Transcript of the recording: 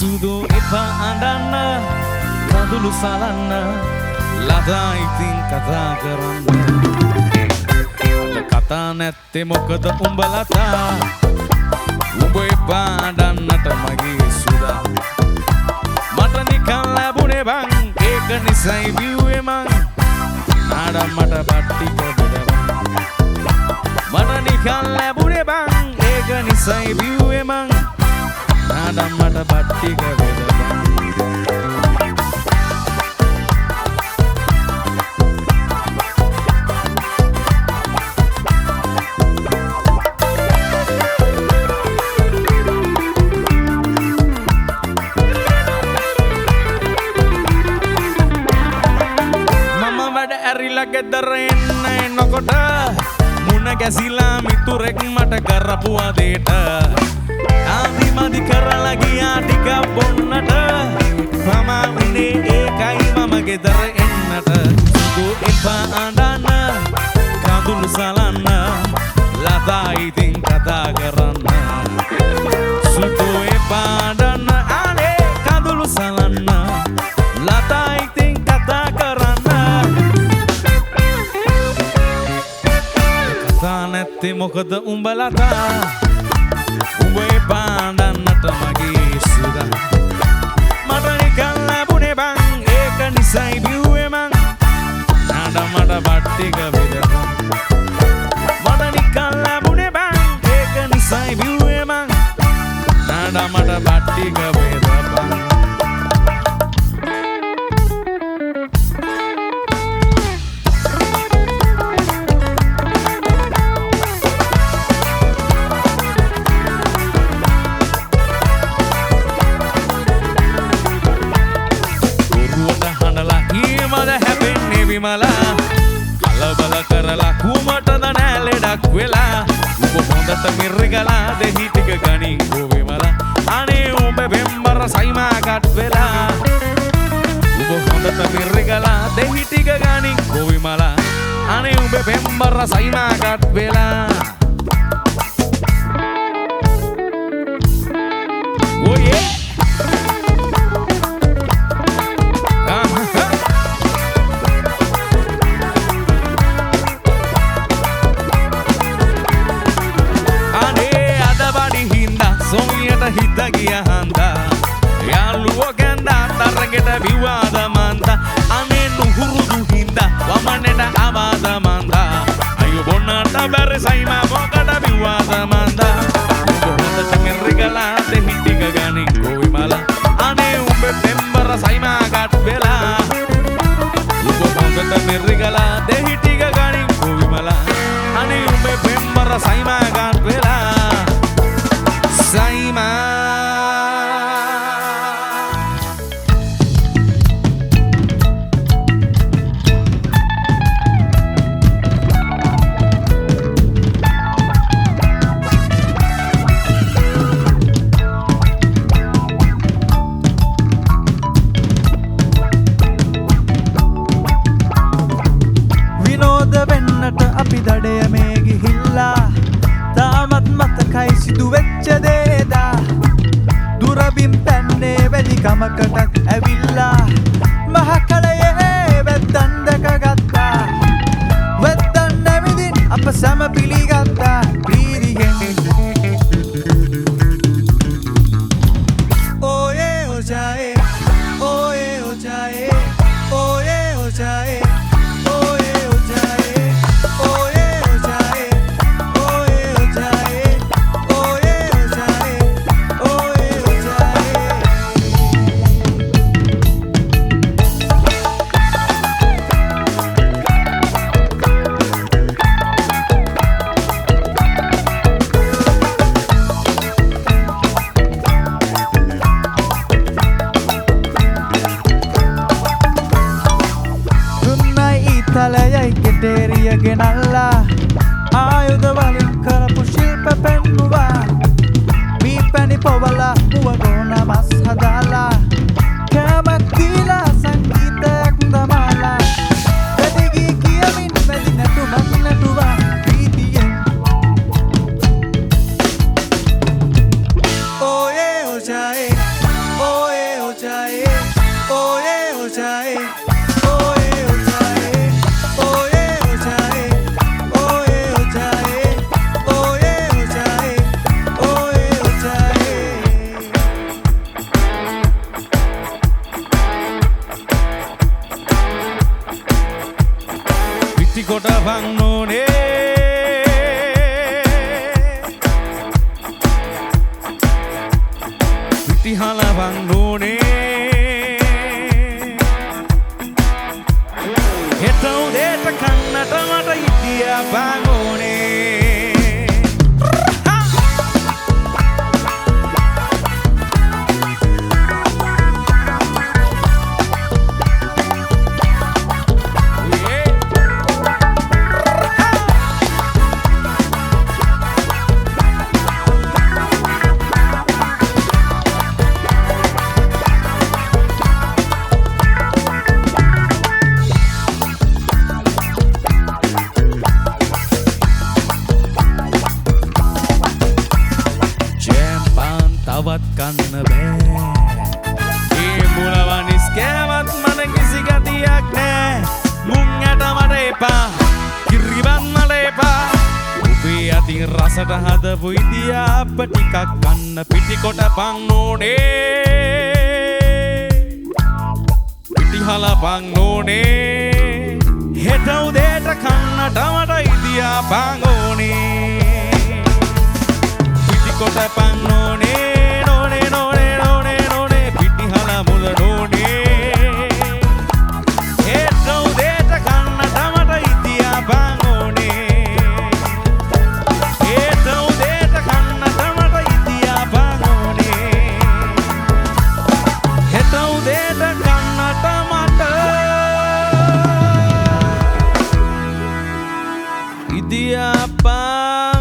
සුදු එපා අඬන්න කඳුළු සලන්න ලදා ඉතින් කතා කරන්න අද කතා නැත්තේ මොකද උඹලතා උඹ එපා අඬන්නට මගේ සුදා මට නිකන් ලැබුණේ බං ඒක නිසයි බිව්වේ මං නාඩම් මට පට්ටික බෙදවන්න මට නිකන් ලැබුණේ බං ඒක නිසයි බිව්වේ මං නාඩම් මට පට්ටික බෙදවන්න ගෙදර එන්න එනකොට මුණ ගැසිලා මිතුරෙක් මට කරපු අදේට ආදි මදි කරලා ගියා ටිකක් බොන්නට මම උනේ ඒකයි මම ගෙදර එන්නට සුදු එපා අඬන්න කඳුළු සලන්න ලතා ඉතින් කතා කරන්න සුදු එපා අඬන්න අනේ කඳුළු සලන්න ලතා ඉතින් කතා කරන්න නැත්තේ මොකද උඹලතා උඹ එපා අඬන්නට මගේ සුදා මට නිකන් ලැබුණේ බං ඒක නිසයි බිව්වේ මං නාඩම් මට පට්ටික බෙදවන්න මට නිකන් ලැබුණේ බං ඒක නිසයි බිව්වේ මං නාඩම් මට පට්ටික බෙදවන්න විමලා කලබල කරලා කුමටද නෑ ලෙඩක් වෙලා උඹ හොඳට මිරිගලා දෙහි ටික ගනින් ගොවිමලා අනේ උඹ බෙම්බර සයිමාගත් වෙලා උඹ හොඳට මිරිගලා දෙහි ටික ගනින් ගොවිමලා අනේ උඹ බෙම්බර සයිමාගත් වෙලා ඔයේ හිත ගිය හන්දා යාළුවෝ ගැන්දා තරගෙට විවාද මන්දා අනේ නුහුරුදු හින්දා වමනෙට ආවාද මන්දා අයියෝ බොන්නට බැරි සයිමා මොකට විවාද මන්දා උඹ හොඳට මිරිගලා දෙහි ටික ගනින් ගොවිමලා අනේ උඹ පෙම්බර සයිමාගත් වෙලා උඹ හොඳට මිරිගලා දෙහි ටික ගනින් ගොවිමලා අනේ උඹ පෙම්බර සයිමාගත් වෙලා විනෝද වෙන්නට අපි දඩය මේ ගිහිල්ලා තාමත් මතකයි සිදු වෙච්ච දේදා දුරබිම් පැන්නේ වැලි කමකටත් ඇවිල්ලා මහකලයේ වෙද්දන් දැකගත්තා වෙද්දන් නැවිදින් අප සැම පිළිගත්තා ප්‍රීතියෙන් ඕයේ ඔජායේ ඕයේ ඔජායේ ඕයේ ඔජායේ ගෙටේරිය ගෙනල්ලා ආයුධ වලින් කරපු ශිල්ප පෙන්නුවා මී පැණි පොවලා මුවගෝන මස් හදාලා කෑමක් දීලා සංගීතයක් දමාලා වැඩිගී කියමින් වැඩි නැටුමක් නැටුවා ප්‍රීතියෙන් ඕයේ ඔජායේ පිටි හලවන්න ඕනේ හෙට උදේට කන්නට මට ඉදියාපන් ඕනේ තවත් කන්න බෑ ඒ මුලවනිස් කෑවත් මට කිසි ගතියක් නෑ මුං ඇට මට එපා කිරිබත් මට එපා උපේ අතින් රසට හදපු ඉදියාප්ප ටිකක් කන්න පිටි කොටපන් ඕනේ පිටි හලපන් ඕනේ හෙට උදේට කන්නට මට ඉදියාපන් ඕනේ පිටි කොටපන් ඕනේ Idiapa